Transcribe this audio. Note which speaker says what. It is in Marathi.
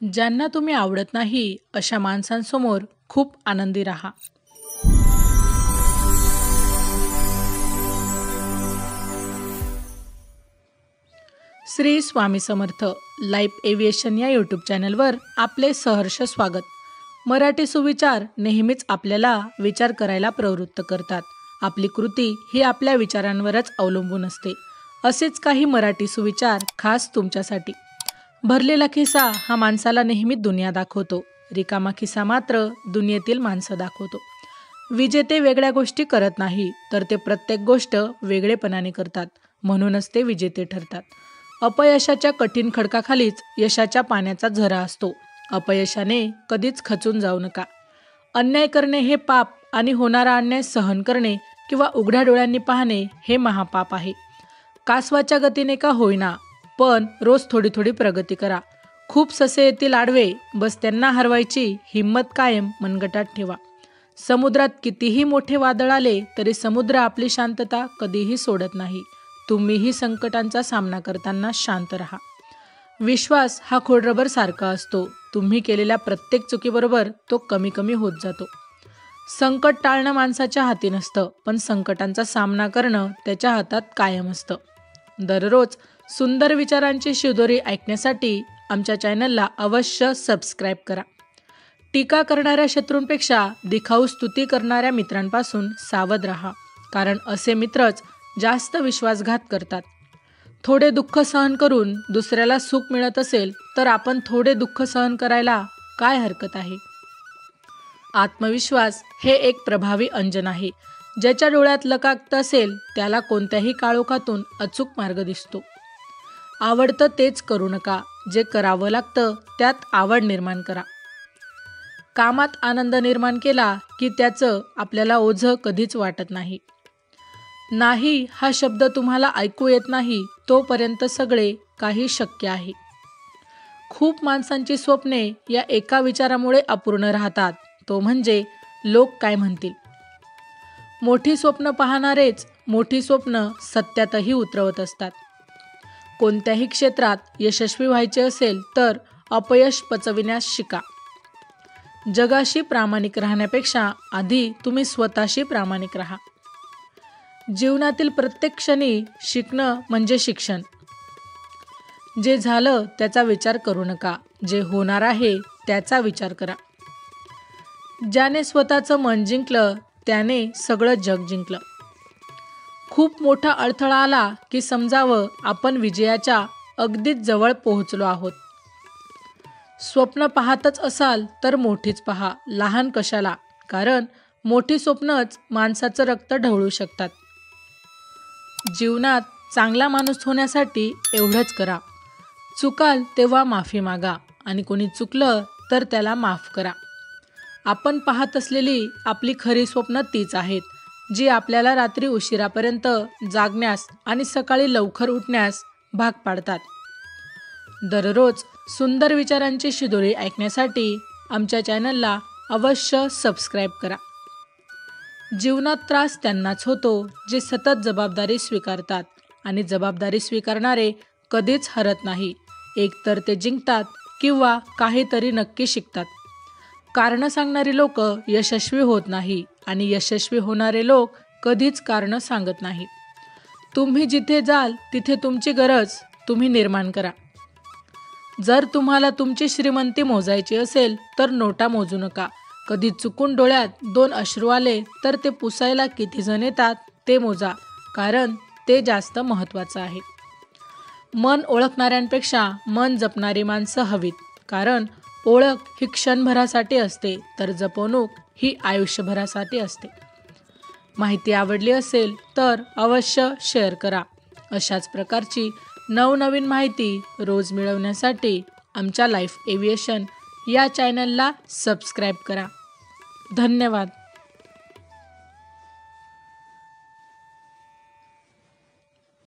Speaker 1: ज्यांना तुम्ही आवडत नाही अशा माणसांसमोर खूप आनंदी राहा। श्री स्वामी समर्थ लाईफ एव्हिएशन या यूट्यूब चॅनलवर आपले सहर्ष स्वागत। मराठी सुविचार नेहमीच आपल्याला विचार करायला प्रवृत्त करतात। आपली कृती ही आपल्या विचारांवरच अवलंबून असते। असेच काही मराठी सुविचार खास तुमच्यासाठी। भरलेला खिसा हा माणसाला नेहमी दुनिया दाखवतो, रिकामा खिसा मात्र दुनियेतील माणसं दाखवतो। विजेते वेगळ्या गोष्टी करत नाही तर ते प्रत्येक गोष्ट वेगळेपणाने करतात, म्हणूनच ते विजेते ठरतात। अपयशाच्या कठीण खडकाखालीच यशाच्या पाण्याचा झरा असतो। अपयशाने कधीच खचून जाऊ नका। अन्याय करणे हे पाप आणि होणारा अन्याय सहन करणे किंवा उघड्या डोळ्यांनी पाहणे हे महापाप आहे। कासवाच्या गतीने का होईना पण रोज थोडी थोडी प्रगती करा। खूप ससे येतील आडवे, बस त्यांना हरवायची हिम्मत कायम मनगटात ठेवा। समुद्रात कितीही मोठे वादळ आले तरी समुद्र आपली शांतता कधीही सोडत नाही। तुम्हीही संकटांचा सामना करताना शांत राहा। विश्वास हा खोडरबर सारखा असतो, तुम्ही केलेल्या प्रत्येक चुकीबरोबर तो कमी कमी होत जातो। संकट टाळणं माणसाच्या हाती नसतं, पण संकटांचा सामना करणं त्याच्या हातात कायम असतं। दररोज सुंदर विचारांची शिदोरी ऐकण्यासाठी आमच्या चॅनलला अवश्य सबस्क्राईब करा। टीका करणाऱ्या शत्रूंपेक्षा दिखाऊ स्तुती करणाऱ्या मित्रांपासून सावध राहा, कारण असे मित्रच जास्त विश्वासघात करतात। थोडे दुःख सहन करून दुसऱ्याला सुख मिळत असेल तर आपण थोडे दुःख सहन करायला काय हरकत आहे। आत्मविश्वास हे एक प्रभावी अंजन आहे। ज्याच्या डोळ्यात लकाकत असेल त्याला कोणत्याही काळोखातून अचूक मार्ग दिसतो। आवडतं तेच करू नका, जे करावं लागतं त्यात आवड निर्माण करा। कामात आनंद निर्माण केला की त्याचं आपल्याला ओझं कधीच वाटत नाही। नाही हा शब्द तुम्हाला ऐकू येत नाही तोपर्यंत सगळे काही शक्य आहे। खूप माणसांची स्वप्ने या एका विचारामुळे अपूर्ण राहतात, तो म्हणजे लोक काय म्हणतील। मोठी स्वप्न पाहणारेच मोठी स्वप्न सत्यातही उतरवत असतात। कोणत्याही क्षेत्रात यशस्वी व्हायचे असेल तर अपयश पचविण्यास शिका। जगाशी प्रामाणिक राहण्यापेक्षा आधी तुम्ही स्वतःशी प्रामाणिक राहा। जीवनातील प्रत्येक क्षणी शिकणं म्हणजे शिक्षण। जे झालं त्याचा विचार करू नका, जे होणार आहे त्याचा विचार करा। ज्याने स्वतःचं मन जिंकलं त्याने सगळं जग जिंकलं। खूप मोठा अडथळा आला की समजावं आपण विजयाच्या अगदीच जवळ पोहोचलो आहोत। स्वप्न पाहतच असाल तर मोठीच पहा, लहान कशाला, कारण मोठी स्वप्नच माणसाचं रक्त ढवळू शकतात। जीवनात चांगला माणूस होण्यासाठी एवढंच करा, चुकाल तेव्हा माफी मागा आणि कोणी चुकलं तर त्याला माफ करा। आपण पाहत असलेली आपली खरी स्वप्न तीच आहेत, जी आपल्याला रात्री उशिरापर्यंत जागण्यास आणि सकाळी लवकर उठण्यास भाग पाडतात। दररोज सुंदर विचारांची शिदोरी ऐकण्यासाठी आमच्या चॅनलला अवश्य सबस्क्राईब करा। जीवनात त्रास त्यांनाच होतो जे सतत जबाबदारी स्वीकारतात, आणि जबाबदारी स्वीकारणारे कधीच हरत नाही। एकतर ते जिंकतात किंवा काहीतरी नक्की शिकतात। कारण सांगणारी लोक यशस्वी होत नाही आणि यशस्वी होणारे लोक कधीच कारण सांगत नाही। तुम्ही जिथे जाल तिथे तुमची गरज तुम्ही निर्माण करा। जर तुम्हाला तुमची श्रीमंती मोजायची असेल तर नोटा मोजू नका। कधी चुकून डोळ्यात 2 अश्रू आले तर ते पुसायला किती जण येतात ते मोजा, कारण ते जास्त महत्त्वाचं आहे। मन ओळखणाऱ्यांपेक्षा मन जपणारी माणसं हवीत, कारण ओळख ही क्षणभरासाठी असते तर जपवणूक ही आयुष्यभरासाठी असते। माहिती आवडली असेल तर अवश्य शेअर करा। अशाच प्रकारची नवनवीन माहिती रोज मिळवण्यासाठी आमच्या लाईफ एव्हिएशन या चॅनलला सबस्क्राईब करा। धन्यवाद।